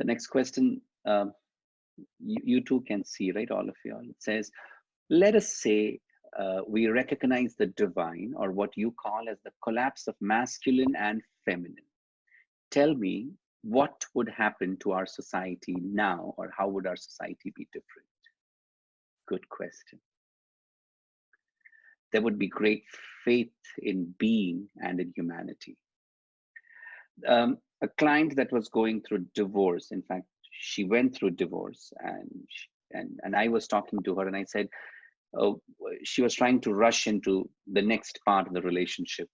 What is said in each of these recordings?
The next question, you too can see, right? All of you all. It says, let us say we recognize the divine, or what you call as the collapse of masculine and feminine. Tell me, what would happen to our society now, or how would our society be different? Good question. There would be great faith in being and in humanity. A client that was going through divorce, in fact, she went through divorce, and I was talking to her, and I said, she was trying to rush into the next part of the relationship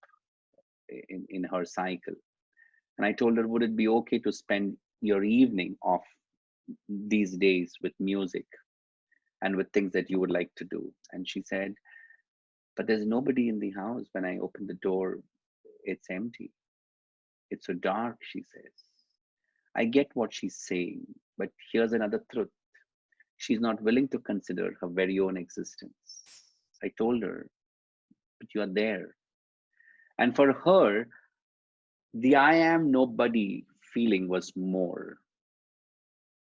in her cycle. And I told her, would it be okay to spend your evening off these days with music and with things that you would like to do? And she said, but there's nobody in the house. When I open the door, it's empty. It's so dark, she says. I get what she's saying, but here's another truth. She's not willing to consider her very own existence. I told her, but you are there. And for her, the I am nobody feeling was more.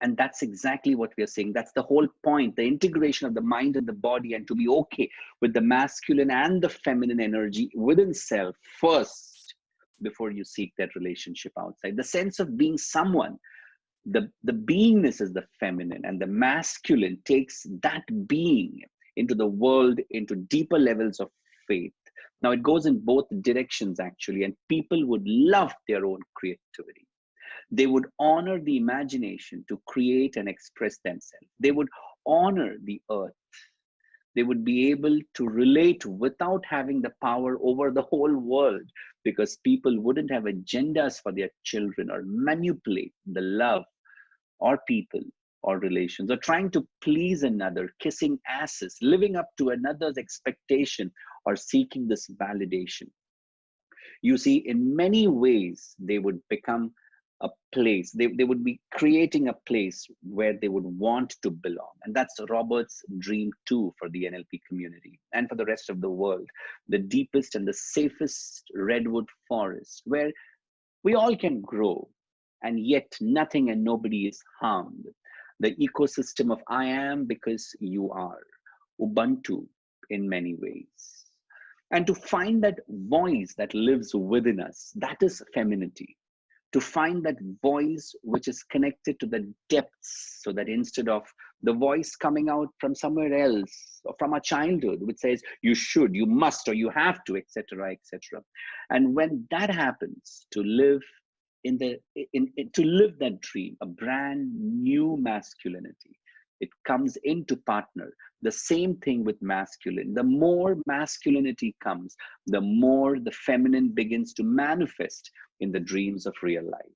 And that's exactly what we are saying. That's the whole point, the integration of the mind and the body, and to be okay with the masculine and the feminine energy within self first, before you seek that relationship outside. The sense of being someone, the beingness is the feminine, and the masculine takes that being into the world, into deeper levels of faith. Now it goes in both directions actually, and people would love their own creativity. They would honor the imagination to create and express themselves. They would honor the earth. They would be able to relate without having the power over the whole world, because people wouldn't have agendas for their children or manipulate the love or people or relations, or trying to please another, kissing asses, living up to another's expectation, or seeking this validation. You see, in many ways, they would become a place, they would be creating a place where they would want to belong. And that's Robert's dream too, for the NLP community and for the rest of the world. The deepest and the safest redwood forest, where we all can grow, and yet nothing and nobody is harmed. The ecosystem of I am because you are. Ubuntu in many ways. And to find that voice that lives within us, that is femininity. To find that voice which is connected to the depths, so that instead of the voice coming out from somewhere else, or from our childhood, which says you should, you must, or you have to, etc., etc. And when that happens, to live to live that dream, a brand new masculinity, it comes into partner. The same thing with masculine. The more masculinity comes, the more the feminine begins to manifest in the dreams of real life.